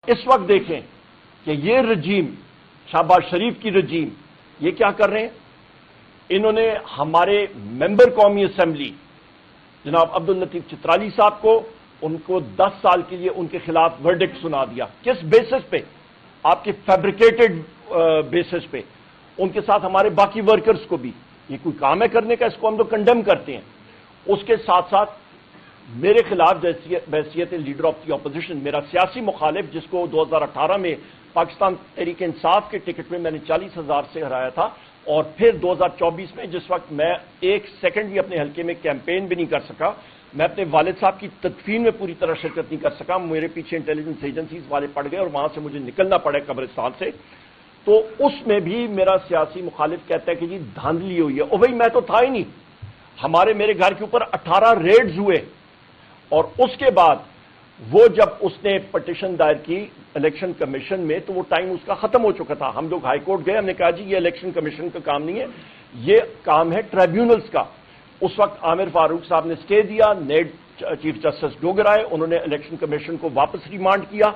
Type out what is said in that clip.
اس وقت دیکھیں کہ یہ رجیم، شہباز شریف کی رجیم، یہ کیا کر رہے ہیں؟ انہوں نے ہمارے ممبر قومی اسمبلی جناب عبداللطیف چترالی صاحب کو، ان کو 10 سال کے لیے ان کے خلاف ورڈکٹ سنا دیا۔ کس بیسس پہ؟ آپ کے فیبریکیٹڈ بیسس پہ۔ ان کے ساتھ ہمارے باقی ورکرز کو بھی۔ یہ کوئی کام ہے کرنے کا؟ اس کو ہم تو کنڈیم کرتے ہیں۔ اس کے ساتھ ساتھ میرے خلاف بحیثیت لیڈر آف دی اپوزیشن میرا سیاسی مخالف، جس کو 2018 میں پاکستان تحریک انصاف کے ٹکٹ میں نے 40,000 سے ہرایا تھا، اور پھر 2024 میں جس وقت میں 1 سیکنڈ بھی اپنے حلقے میں کیمپین بھی نہیں کر سکا، میں اپنے والد صاحب کی تدفین میں پوری طرح شرکت نہیں کر سکا، میرے پیچھے انٹیلیجنس ایجنسیز والے پڑ گئے اور وہاں سے مجھے نکلنا پڑا قبرستان سے، تو اس میں بھی میرا سیاسی مخالف کہتا ہے کہ جی دھاندلی ہوئی ہے۔ اور بھائی میں تو تھا ہی نہیں، میرے گھر کے اوپر 18 ریڈز ہوئے، اور اس کے بعد وہ جب اس نے پٹیشن دائر کی الیکشن کمیشن میں تو وہ ٹائم اس کا ختم ہو چکا تھا۔ ہم لوگ ہائی کورٹ گئے، ہم نے کہا جی یہ الیکشن کمیشن کا کام نہیں ہے، یہ کام ہے ٹریبیونلز کا۔ اس وقت عامر فاروق صاحب نے سٹے دیا، نیب چیف جسٹس ڈوگر آئے، انہوں نے الیکشن کمیشن کو واپس ریمانڈ کیا۔